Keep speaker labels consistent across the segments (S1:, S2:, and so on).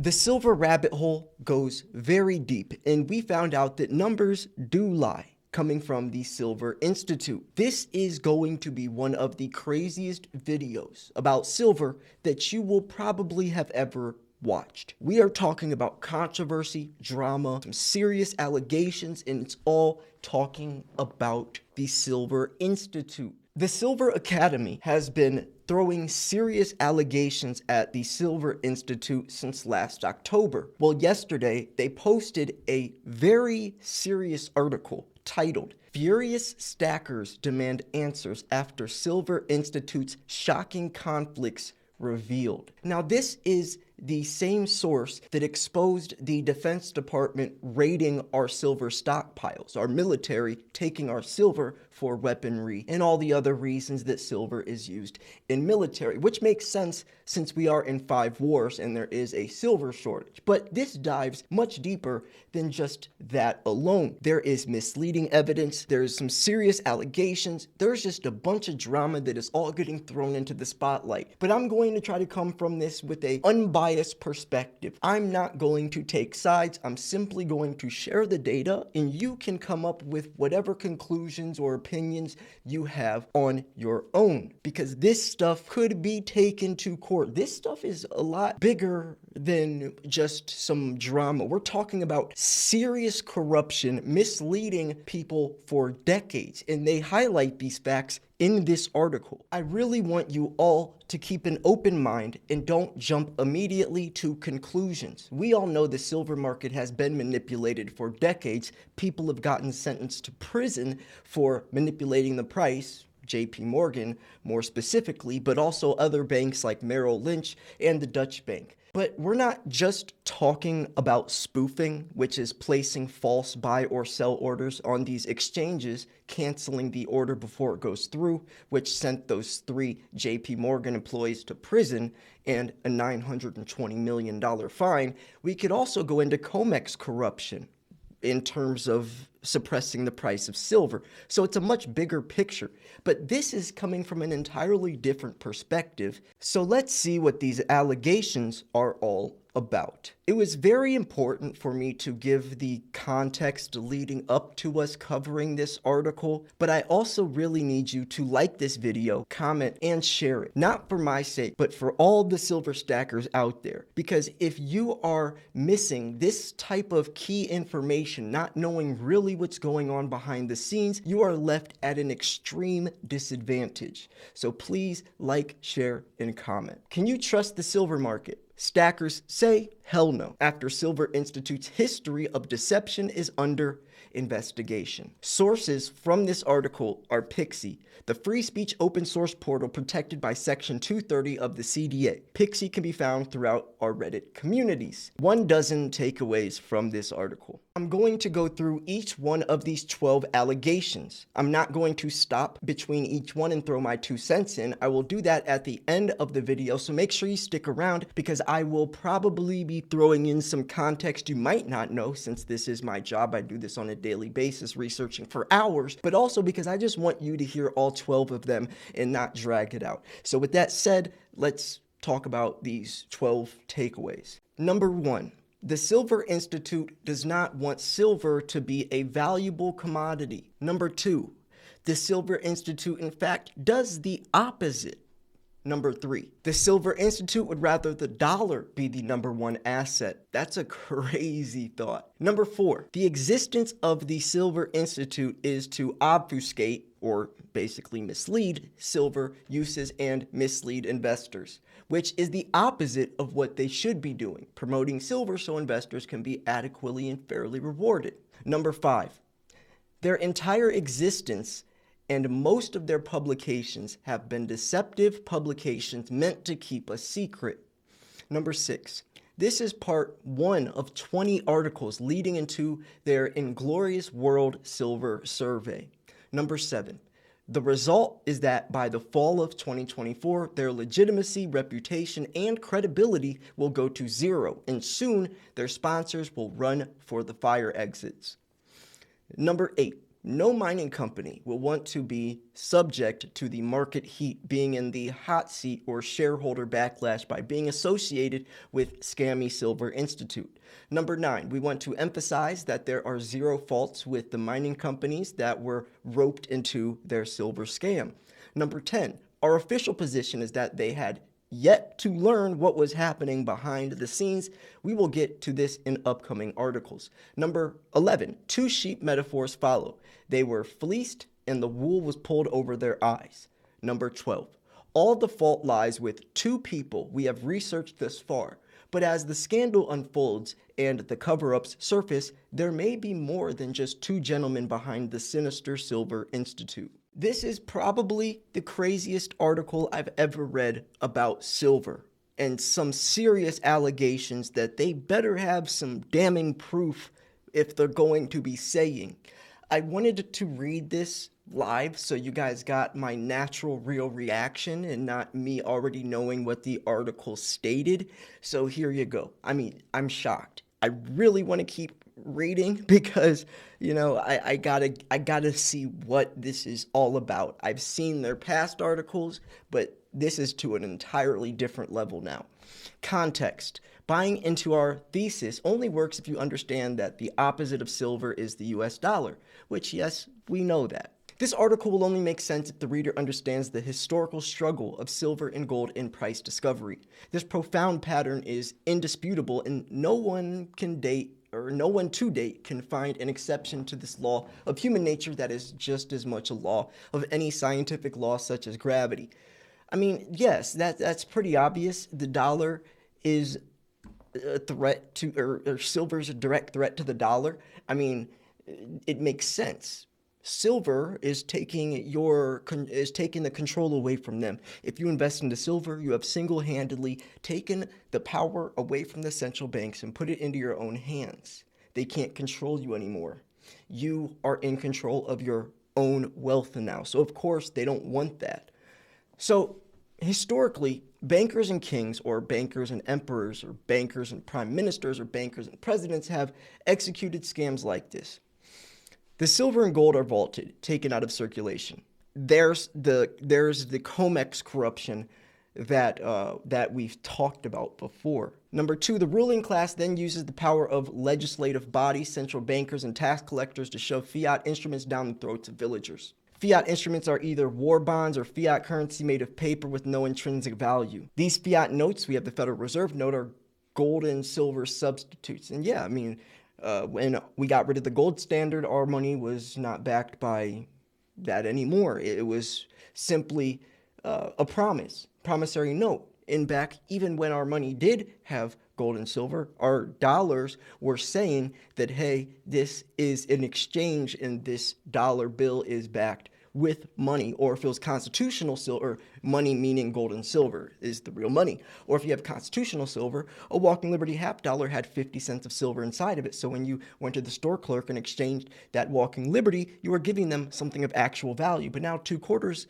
S1: The silver rabbit hole goes very deep, and we found out that numbers do lie, coming from the Silver Institute. This is going to be one of the craziest videos about silver that you will probably have ever watched. We are talking about controversy, drama, some serious allegations, and it's all talking about the Silver Institute. The Silver Academy has been throwing serious allegations at the Silver Institute since last October. Well, yesterday they posted a very serious article titled "Furious Stackers Demand Answers After Silver Institute's Shocking Conflicts Revealed." Now, this is the same source that exposed the Defense Department raiding our silver stockpiles, our military taking our silver for weaponry, and all the other reasons that silver is used in military, which makes sense since we are in 5 wars and there is a silver shortage. But this dives much deeper than just that alone. There is misleading evidence, there's some serious allegations, there's just a bunch of drama that is all getting thrown into the spotlight. But I'm going to try to come from this with a unbiased perspective. I'm not going to take sides, I'm simply going to share the data, and you can come up with whatever conclusions or opinions you have on your own, because this stuff could be taken to court. This stuff is a lot bigger than just some drama. We're talking about serious corruption, misleading people for decades, and they highlight these facts in this article. I really want you all to keep an open mind and don't jump immediately to conclusions. We all know the silver market has been manipulated for decades. People have gotten sentenced to prison for manipulating the price. JP Morgan, more specifically, but also other banks like Merrill Lynch and the Dutch Bank. But we're not just talking about spoofing, which is placing false buy or sell orders on these exchanges, canceling the order before it goes through, which sent those 3 JP Morgan employees to prison and a $920 million fine. We could also go into COMEX corruption in terms of suppressing the price of silver. So it's a much bigger picture, but this is coming from an entirely different perspective. So let's see what these allegations are all about. It was very important for me to give the context leading up to us covering this article, but I also really need you to like this video, comment, and share it. Not for my sake, but for all the silver stackers out there. Because if you are missing this type of key information, not knowing really what's going on behind the scenes, you are left at an extreme disadvantage. So please like, share, and comment. Can you trust the silver market? Stackers say hell no, after Silver Institute's history of deception is under investigation. Sources from this article are Pixie, the free speech open source portal protected by Section 230 of the CDA. Pixie can be found throughout our Reddit communities. 12 takeaways from this article. I'm going to go through each one of these 12 allegations. I'm not going to stop between each one and throw my 2 cents in. I will do that at the end of the video, so make sure you stick around because I will probably be throwing in some context you might not know, since this is my job. I do this on a daily basis, researching for hours, but also because I just want you to hear all 12 of them and not drag it out. So with that said, let's talk about these 12 takeaways. Number 1. The Silver Institute does not want silver to be a valuable commodity. Number 2. The Silver Institute, in fact, does the opposite. Number 3, the Silver Institute would rather the dollar be the #1 asset. That's a crazy thought. Number 4, the existence of the Silver Institute is to obfuscate, or basically mislead, silver uses and mislead investors, which is the opposite of what they should be doing, promoting silver so investors can be adequately and fairly rewarded. Number 5, their entire existence and most of their publications have been deceptive publications meant to keep a secret. Number 6, this is part 1 of 20 articles leading into their Inglorious World Silver Survey. Number 7, the result is that by the fall of 2024, their legitimacy, reputation, and credibility will go to 0, and soon their sponsors will run for the fire exits. Number 8, No mining company will want to be subject to the market heat, being in the hot seat or shareholder backlash by being associated with Scammy Silver Institute. Number 9, we want to emphasize that there are zero faults with the mining companies that were roped into their silver scam. Number 10, our official position is that they had yet to learn what was happening behind the scenes. We will get to this in upcoming articles. Number 11, two sheep metaphors follow. They were fleeced and the wool was pulled over their eyes. Number 12, all the fault lies with two people we have researched thus far. But as the scandal unfolds and the cover-ups surface, there may be more than just two gentlemen behind the sinister Silver Institute. This is probably the craziest article I've ever read about silver, and some serious allegations that they better have some damning proof if they're going to be saying. I wanted to read this live so you guys got my natural, real reaction and not me already knowing what the article stated. So here you go. I mean, I'm shocked. I really want to keep reading because I gotta see what this is all about. I've seen their past articles, but this is to an entirely different level now. Context. Buying into our thesis only works if you understand that the opposite of silver is the US dollar, which, yes, we know that. This article will only make sense if the reader understands the historical struggle of silver and gold in price discovery. This profound pattern is indisputable, and no one to date can find an exception to this law of human nature that is just as much a law of any scientific law such as gravity. I mean, yes, that's pretty obvious. The dollar is a threat to, or silver's a direct threat to the dollar. I mean, it makes sense. Silver is taking the control away from them. If you invest into silver, you have single-handedly taken the power away from the central banks and put it into your own hands. They can't control you anymore. You are in control of your own wealth now. So of course they don't want that. So historically, bankers and kings, or bankers and emperors, or bankers and prime ministers, or bankers and presidents have executed scams like this. The silver and gold are vaulted, taken out of circulation. There's the COMEX corruption that we've talked about before. Number 2, the ruling class then uses the power of legislative bodies, central bankers, and tax collectors to shove fiat instruments down the throats of villagers. Fiat instruments are either war bonds or fiat currency made of paper with no intrinsic value. These fiat notes, we have the Federal Reserve note, are gold and silver substitutes. And yeah, I mean, when we got rid of the gold standard, our money was not backed by that anymore. It was simply a promissory note. And back even when our money did have gold and silver, our dollars were saying that, hey, this is an exchange and this dollar bill is backed with money. Or if it was constitutional silver, money meaning gold and silver is the real money. Or if you have constitutional silver, a Walking Liberty half dollar had 50 cents of silver inside of it. So when you went to the store clerk and exchanged that Walking Liberty, you were giving them something of actual value. But now 2 quarters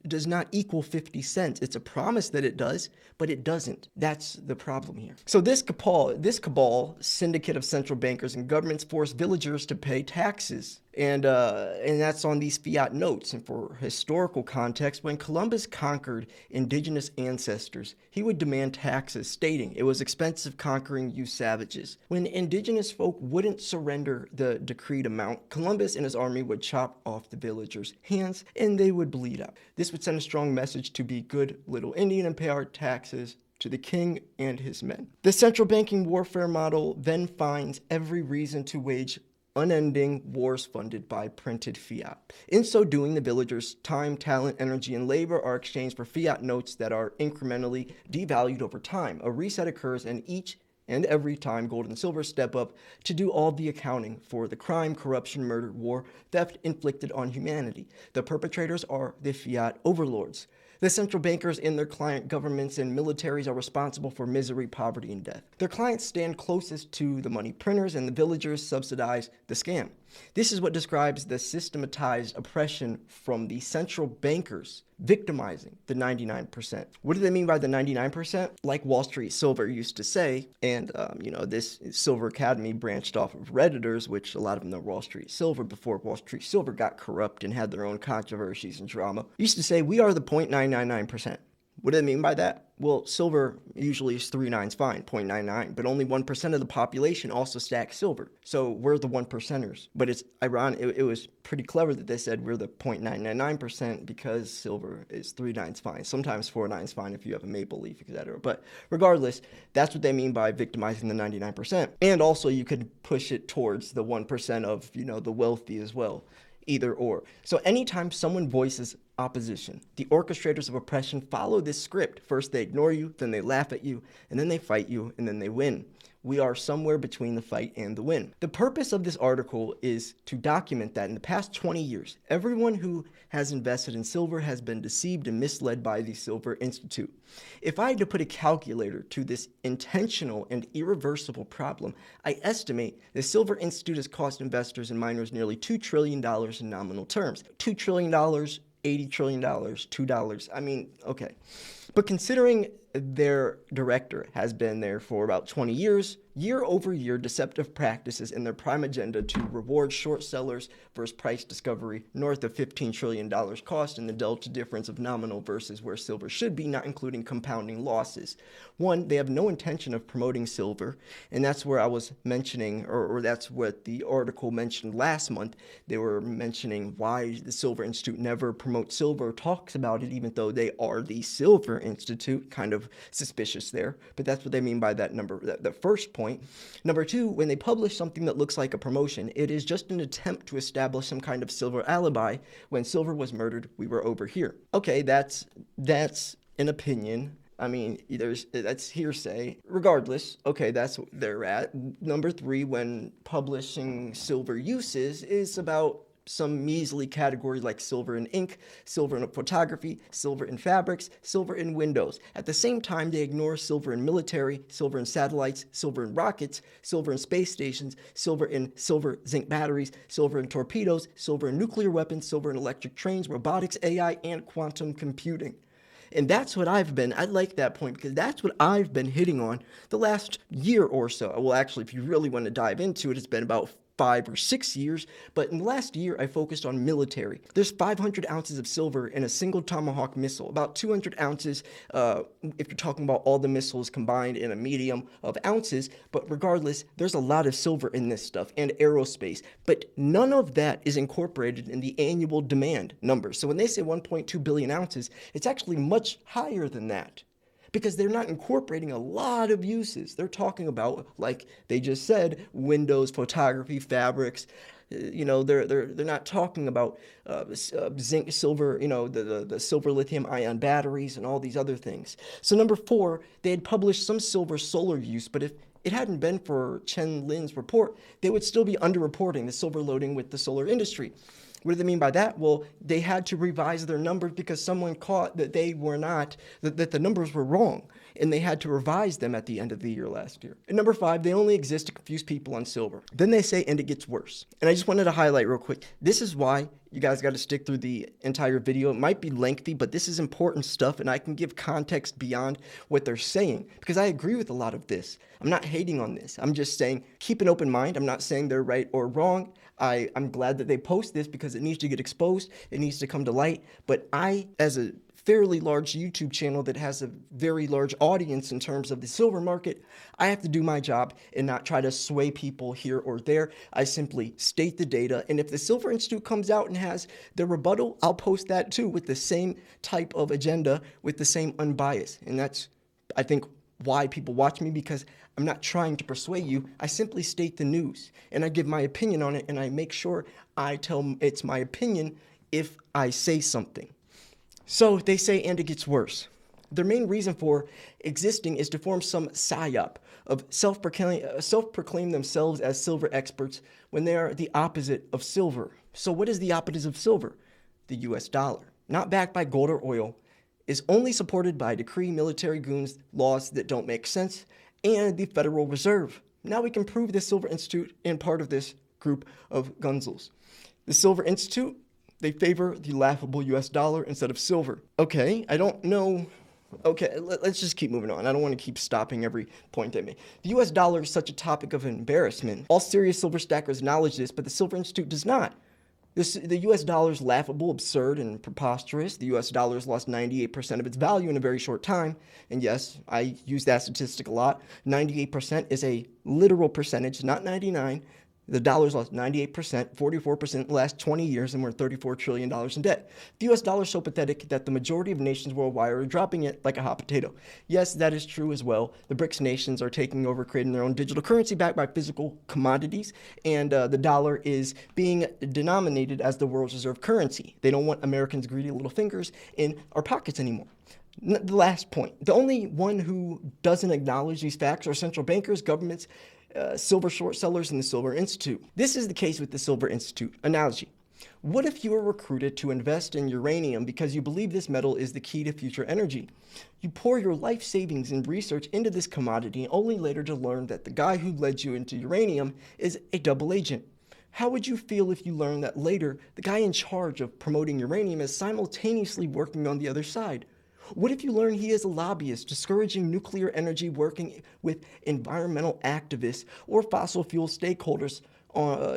S1: does not equal 50 cents. It's a promise that it does, but it doesn't. That's the problem here. So this cabal, syndicate of central bankers and governments, force villagers to pay taxes. And that's on these fiat notes. And for historical context, when Columbus conquered indigenous ancestors, he would demand taxes, stating it was expensive conquering you savages. When indigenous folk wouldn't surrender the decreed amount, Columbus and his army would chop off the villagers' hands and they would bleed out. This would send a strong message to be good little Indian and pay our taxes to the king and his men. The central banking warfare model then finds every reason to wage unending wars funded by printed fiat. In so doing, the villagers' time, talent, energy, and labor are exchanged for fiat notes that are incrementally devalued over time. A reset occurs, and each and every time gold and silver step up to do all the accounting for the crime, corruption, murder, war, theft inflicted on humanity. The perpetrators are the fiat overlords. The central bankers and their client governments and militaries are responsible for misery, poverty, and death. Their clients stand closest to the money printers, and the villagers subsidize the scam. This is what describes the systematized oppression from the central bankers victimizing the 99%. What do they mean by the 99%? Like Wall Street Silver used to say, and this Silver Academy branched off of Redditors, which a lot of them know Wall Street Silver before Wall Street Silver got corrupt and had their own controversies and drama, used to say, we are the 0.999%. What do they mean by that? Well, silver usually is 3 nines fine, 0.99, but only 1% of the population also stacks silver. So we're the 1%ers. But it's ironic, it was pretty clever that they said we're the 0.999% because silver is 3 nines fine, sometimes 4 nines fine if you have a maple leaf, etc. But regardless, that's what they mean by victimizing the 99%. And also you could push it towards the 1% of, the wealthy as well. Either or. So anytime someone voices opposition, the orchestrators of oppression follow this script. First they ignore you, then they laugh at you, and then they fight you, and then they win. We are somewhere between the fight and the win. The purpose of this article is to document that in the past 20 years, everyone who has invested in silver has been deceived and misled by the Silver Institute. If I had to put a calculator to this intentional and irreversible problem, I estimate the Silver Institute has cost investors and miners nearly $2 trillion in nominal terms. $2 trillion, $80 trillion, $2. I mean, okay. But considering their director has been there for about 20 years, year over year, deceptive practices in their prime agenda to reward short sellers versus price discovery north of $15 trillion cost and the delta difference of nominal versus where silver should be, not including compounding losses. One, they have no intention of promoting silver, and that's where I was mentioning, or that's what the article mentioned last month. They were mentioning why the Silver Institute never promotes silver or talks about it, even though they are the Silver Institute, kind of suspicious there. But that's what they mean by that number, the first point. Number two, when they publish something that looks like a promotion, it is just an attempt to establish some kind of silver alibi. When silver was murdered, we were over here. Okay, that's an opinion. I mean, that's hearsay. Regardless, okay, that's what they're at. Number three, when publishing silver uses, is about some measly category like silver in ink, silver in photography, silver in fabrics, silver in windows. At the same time, they ignore silver in military, silver in satellites, silver in rockets, silver in space stations, silver in silver zinc batteries, silver in torpedoes, silver in nuclear weapons, silver in electric trains, robotics, AI, and quantum computing. And that's what I like that point because that's what I've been hitting on the last year or so. Well, actually, if you really want to dive into it, it's been about 5 or 6 years, but in the last year, I focused on military. There's 500 ounces of silver in a single Tomahawk missile, about 200 ounces if you're talking about all the missiles combined in a medium of ounces, but regardless, there's a lot of silver in this stuff and aerospace, but none of that is incorporated in the annual demand numbers. So when they say 1.2 billion ounces, it's actually much higher than that, because they're not incorporating a lot of uses. They're talking about, like they just said, windows, photography, fabrics. They're not talking about zinc, silver, the silver lithium ion batteries and all these other things. So number four, they had published some silver solar use, but if it hadn't been for Chen Lin's report, they would still be underreporting the silver loading with the solar industry. What do they mean by that? Well, they had to revise their numbers because someone caught that they were not, that the numbers were wrong, and they had to revise them at the end of the year last year. And number five, they only exist to confuse people on silver. Then they say, and it gets worse. And I just wanted to highlight real quick, this is why you guys got to stick through the entire video. It might be lengthy, but this is important stuff, and I can give context beyond what they're saying, because I agree with a lot of this. I'm not hating on this. I'm just saying, keep an open mind. I'm not saying they're right or wrong. I'm glad that they post this because it needs to get exposed. It needs to come to light. But I, as a fairly large YouTube channel that has a very large audience in terms of the silver market, I have to do my job and not try to sway people here or there. I simply state the data. And if the Silver Institute comes out and has their rebuttal, I'll post that too with the same type of agenda, with the same unbiased. And that's, I think, why people watch me, because I'm not trying to persuade you. I simply state the news and I give my opinion on it, and I make sure I tell it's my opinion if I say something. So they say, and it gets worse. Their main reason for existing is to form some psyop of self-proclaim themselves as silver experts when they are the opposite of silver. So what is the opposite of silver? The US dollar. Not backed by gold or oil, is only supported by decree, military goons, laws that don't make sense, and the Federal Reserve. Now we can prove the Silver Institute and part of this group of gunzels. The Silver Institute, they favor the laughable US dollar instead of silver. Okay, I don't know. Okay, let's just keep moving on. I don't want to keep stopping every point I make. The US dollar is such a topic of embarrassment. All serious silver stackers acknowledge this, but the Silver Institute does not. The US dollar is laughable, absurd, and preposterous. The US dollar has lost 98% of its value in a very short time. And yes, I use that statistic a lot. 98% is a literal percentage, not 99. The dollar's lost 98%, 44% in the last 20 years, and we're $34 trillion in debt. The US dollar is so pathetic that the majority of nations worldwide are dropping it like a hot potato. Yes, that is true as well. The BRICS nations are taking over, creating their own digital currency backed by physical commodities, and the dollar is being denominated as the world's reserve currency. They don't want Americans' greedy little fingers in our pockets anymore. The last point. The only one who doesn't acknowledge these facts are central bankers, governments, silver short sellers, and the Silver Institute. This is the case with the Silver Institute analogy. What if you were recruited to invest in uranium because you believe this metal is the key to future energy? You pour your life savings and research into this commodity only later to learn that the guy who led you into uranium is a double agent. How would you feel if you learned that later the guy in charge of promoting uranium is simultaneously working on the other side? What if you learn he is a lobbyist discouraging nuclear energy, working with environmental activists or fossil fuel stakeholders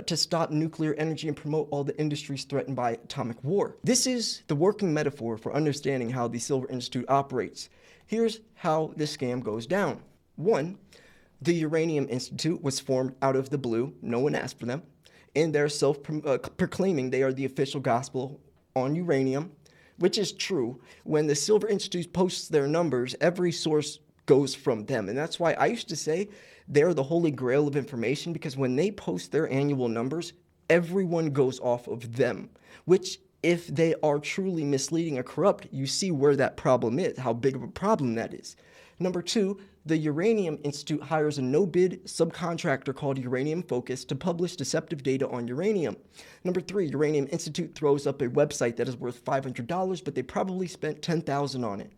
S1: to stop nuclear energy and promote all the industries threatened by atomic war? This is the working metaphor for understanding how the Silver Institute operates. Here's how this scam goes down. 1. The Uranium Institute was formed out of the blue. No one asked for them. And they're proclaiming they are the official gospel on uranium, which is true. When the Silver Institute posts their numbers, every source goes from them. And that's why I used to say they're the holy grail of information, because when they post their annual numbers, everyone goes off of them, which if they are truly misleading or corrupt, you see where that problem is, how big of a problem that is. Number 2, the Uranium Institute hires a no-bid subcontractor called Uranium Focus to publish deceptive data on uranium. Number 3, Uranium Institute throws up a website that is worth $500, but they probably spent $10,000 on it.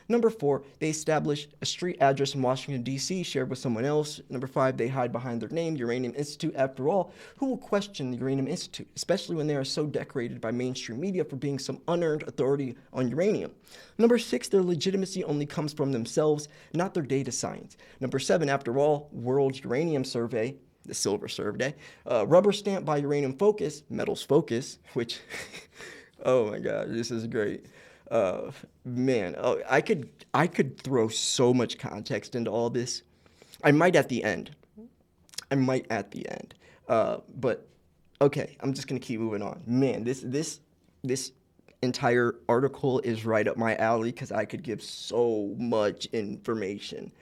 S1: Number 4, they establish a street address in Washington, D.C. shared with someone else. Number 5, they hide behind their name, Uranium Institute. After all, who will question the Uranium Institute, especially when they are so decorated by mainstream media for being some unearned authority on uranium? Number 6, their legitimacy only comes from themselves, not their data science. Number 7, after all, World Uranium Survey, the Silver Survey, rubber stamped by Uranium Focus, Metals Focus, which, oh my God, this is great. I could throw so much context into all this. I might at the end. But okay, I'm just gonna keep moving on. Man, this entire article is right up my alley because I could give so much information.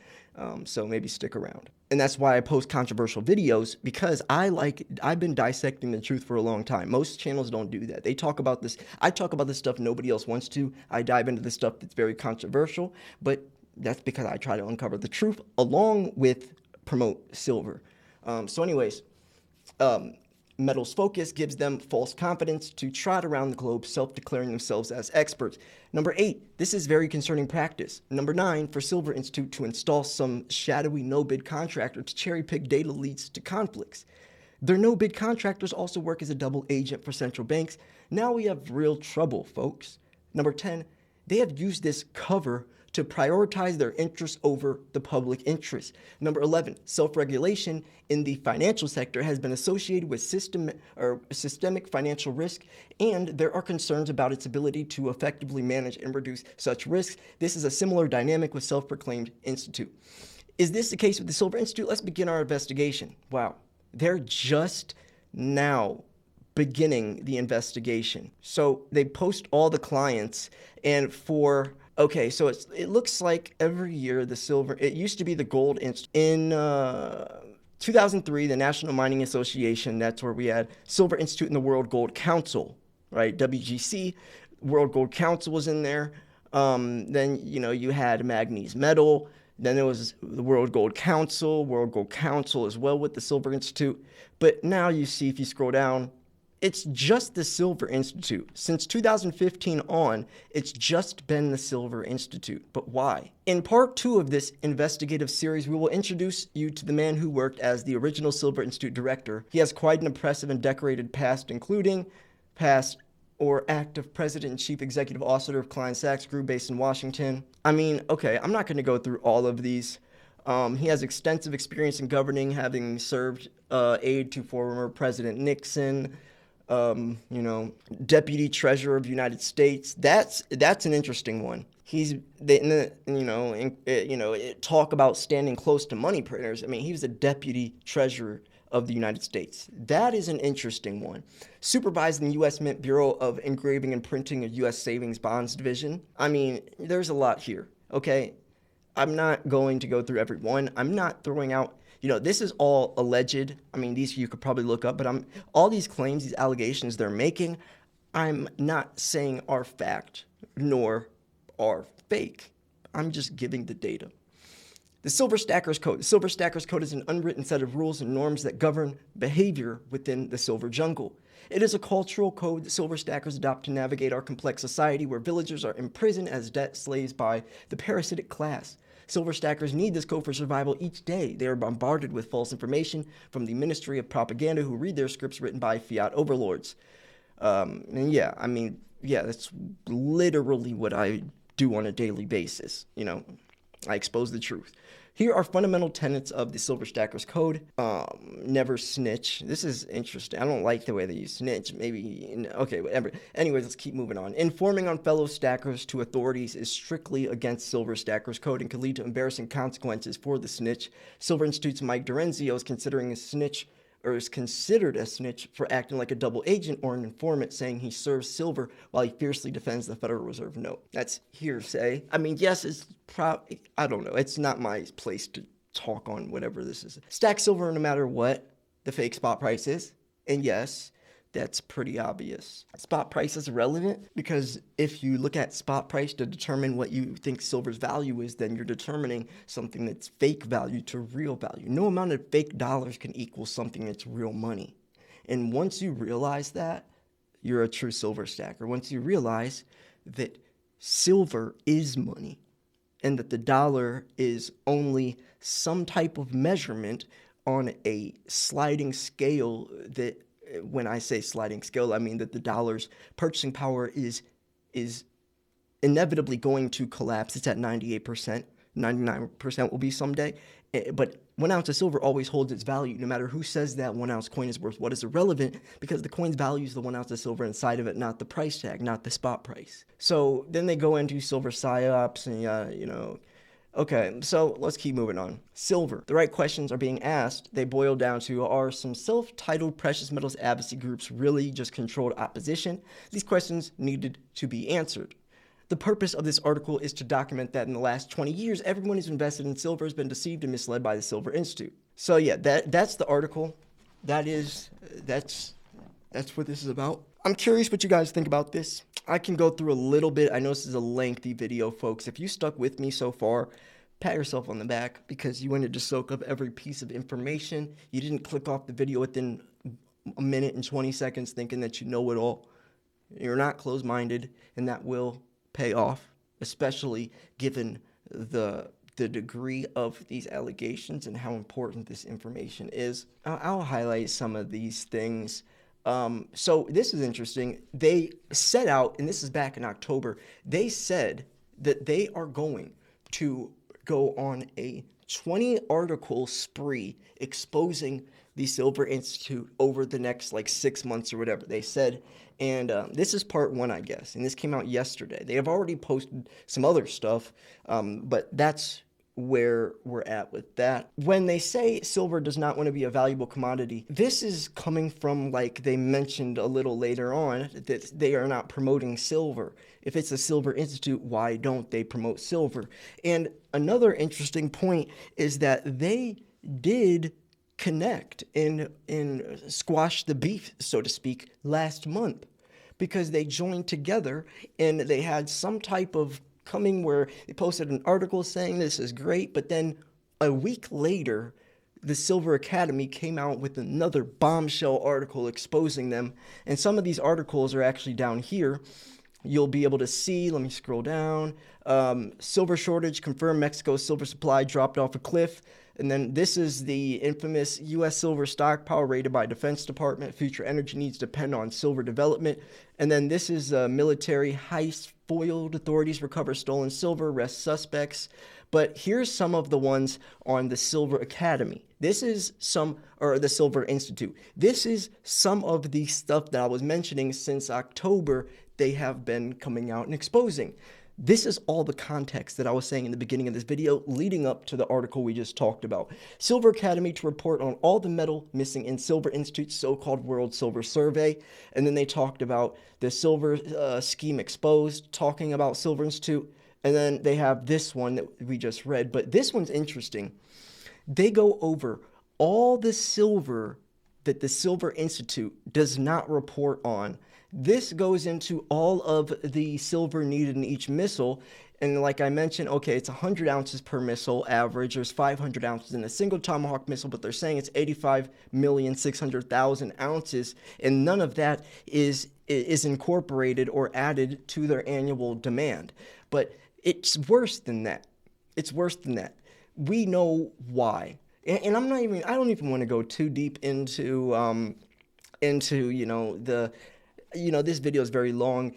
S1: So maybe stick around. And that's why I post controversial videos, because I've been dissecting the truth for a long time. Most channels don't do that. They talk about this. I talk about this stuff nobody else wants to. I dive into the stuff that's very controversial, but that's because I try to uncover the truth along with promote silver. Metals Focus gives them false confidence to trot around the globe, self-declaring themselves as experts. Number 8, this is very concerning practice. Number 9, for Silver Institute to install some shadowy no-bid contractor to cherry-pick data leads to conflicts. Their no-bid contractors also work as a double agent for central banks. Now we have real trouble, folks. Number 10, they have used this cover to prioritize their interests over the public interest. Number 11, self-regulation in the financial sector has been associated with systemic financial risk, and there are concerns about its ability to effectively manage and reduce such risks. This is a similar dynamic with self-proclaimed institute. Is this the case with the Silver Institute? Let's begin our investigation. Wow, they're just now beginning the investigation. So they post all the clients, and okay, so it looks like every year the silver, it used to be the gold institute. In 2003, the National Mining Association, that's where we had Silver Institute and the World Gold Council, right? WGC, World Gold Council was in there. Then, you had manganese metal. Then there was the World Gold Council as well with the Silver Institute. But now you see, if you scroll down, It's just the Silver Institute. Since 2015 on, it's just been the Silver Institute. But why? In part 2 of this investigative series, we will introduce you to the man who worked as the original Silver Institute director. He has quite an impressive and decorated past, including past or active president and chief executive officer of Klein Sachs Group based in Washington. I mean, okay, I'm not going to go through all of these. He has extensive experience in governing, having served aide to former President Nixon, Deputy Treasurer of the United States. That's an interesting one. Talk about standing close to money printers. I mean, he was a Deputy Treasurer of the United States. That is an interesting one. Supervising the U.S. Mint Bureau of Engraving and Printing, a U.S. Savings Bonds Division. I mean, there's a lot here, okay? I'm not going to go through every one. I'm not throwing out, this is all alleged. I mean, these you could probably look up, but all these claims, these allegations they're making, I'm not saying are fact nor are fake. I'm just giving the data. The Silver Stackers Code. The Silver Stackers Code is an unwritten set of rules and norms that govern behavior within the silver jungle. It is a cultural code that silver stackers adopt to navigate our complex society where villagers are imprisoned as debt slaves by the parasitic class. Silver stackers need this code for survival each day. They are bombarded with false information from the Ministry of Propaganda who read their scripts written by fiat overlords. That's literally what I do on a daily basis. I expose the truth. Here are fundamental tenets of the Silver Stackers Code. Never snitch. This is interesting. I don't like the way that you snitch. Okay, whatever. Anyways, let's keep moving on. Informing on fellow stackers to authorities is strictly against Silver Stackers Code and can lead to embarrassing consequences for the snitch. Silver Institute's Mike Dorenzio is considered a snitch for acting like a double agent or an informant, saying he serves silver while he fiercely defends the Federal Reserve note. That's hearsay. I mean, yes, I don't know. It's not my place to talk on whatever this is. Stack silver no matter what the fake spot price is. And yes, that's pretty obvious. Spot price is irrelevant because if you look at spot price to determine what you think silver's value is, then you're determining something that's fake value to real value. No amount of fake dollars can equal something that's real money. And once you realize that, you're a true silver stacker. Once you realize that silver is money and that the dollar is only some type of measurement on a sliding scale that, when I say sliding scale, I mean that the dollar's purchasing power is inevitably going to collapse. It's at 98%. 99% will be someday. But 1 ounce of silver always holds its value, no matter who says that 1 ounce coin is worth what is irrelevant, because the coin's value is the 1 ounce of silver inside of it, not the price tag, not the spot price. So then they go into silver psyops and, Okay, so let's keep moving on. Silver. The right questions are being asked. They boil down to, are some self-titled precious metals advocacy groups really just controlled opposition? These questions needed to be answered. The purpose of this article is to document that in the last 20 years, everyone who's invested in silver has been deceived and misled by the Silver Institute. So yeah, that's the article. That's what this is about. I'm curious what you guys think about this. I can go through a little bit. I know this is a lengthy video, folks. If you stuck with me so far, pat yourself on the back because you wanted to soak up every piece of information. You didn't click off the video within a minute and 20 seconds thinking that you know it all. You're not closed-minded, and that will pay off, especially given the degree of these allegations and how important this information is. I'll highlight some of these things. So this is interesting. They set out, and this is back in October, they said that they are going to go on a 20-article spree exposing the Silver Institute over the next 6 months or whatever they said. And this is part 1, I guess, and this came out yesterday. They have already posted some other stuff, but that's where we're at with that. When they say silver does not want to be a valuable commodity, this is coming from, they mentioned a little later on, that they are not promoting silver. If it's a Silver Institute, why don't they promote silver? And another interesting point is that they did connect and squash the beef, so to speak, last month, because they joined together and they had some type of coming where they posted an article saying this is great, but then a week later the Silver Academy came out with another bombshell article exposing them. And some of these articles are actually down here. You'll be able to see, let me scroll down. Silver shortage confirmed, Mexico's silver supply dropped off a cliff. And then this is the infamous U.S. silver stockpile rated by Defense Department. Future energy needs depend on silver development. And then this is military heist foiled. Authorities recover stolen silver, arrest suspects. But here's some of the ones on the Silver Academy. This is or the Silver Institute. This is some of the stuff that I was mentioning since October they have been coming out and exposing. This is all the context that I was saying in the beginning of this video leading up to the article we just talked about. Silver Academy to report on all the metal missing in Silver Institute's so-called World Silver Survey. And then they talked about the silver scheme exposed, talking about Silver Institute. And then they have this one that we just read. But this one's interesting. They go over all the silver that the Silver Institute does not report on. This goes into all of the silver needed in each missile. And like I mentioned, okay, it's 100 ounces per missile average. There's 500 ounces in a single Tomahawk missile, but they're saying it's 85,600,000 ounces. And none of that is incorporated or added to their annual demand. But it's worse than that. It's worse than that. We know why. And I don't even want to go too deep into this video is very long.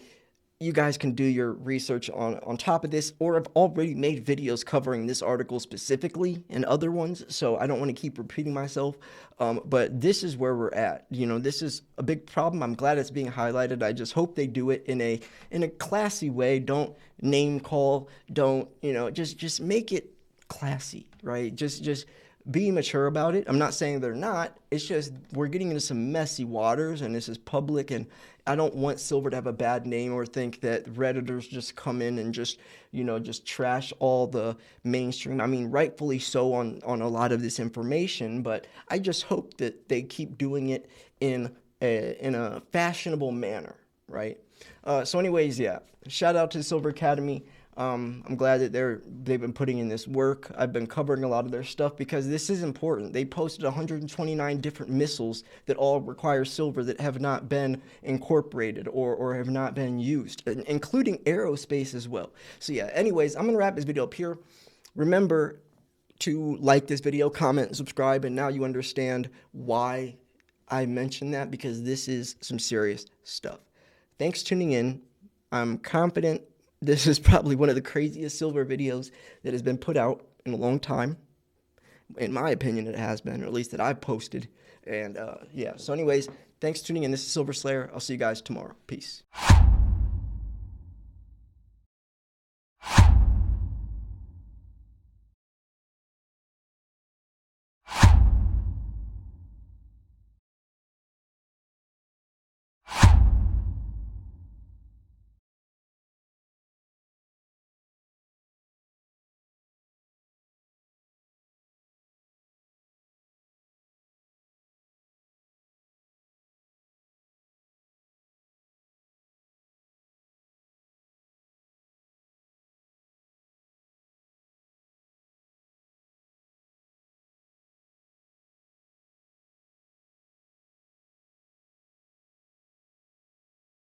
S1: You guys can do your research on top of this, or I've already made videos covering this article specifically and other ones, so I don't want to keep repeating myself. But this is where we're at. This is a big problem. I'm glad it's being highlighted. I just hope they do it in a classy way. Don't name call. Don't, just make it classy, right? Just be mature about it. I'm not saying they're not. It's just we're getting into some messy waters, and this is public, and I don't want silver to have a bad name or think that Redditors just come in and just trash all the mainstream. I mean, rightfully so on a lot of this information, but I just hope that they keep doing it in a fashionable manner, right? So anyways, yeah, shout out to the Silver Academy. I'm glad that they've been putting in this work. I've been covering a lot of their stuff because this is important. They posted 129 different missiles that all require silver that have not been incorporated or have not been used, including aerospace as well. So yeah, anyways, I'm going to wrap this video up here. Remember to like this video, comment, and subscribe, and now you understand why I mentioned that, because this is some serious stuff. Thanks for tuning in. I'm confident this is probably one of the craziest silver videos that has been put out in a long time. In my opinion, it has been, or at least that I've posted. And yeah, so anyways, thanks for tuning in. This is Silver Slayer. I'll see you guys tomorrow. Peace.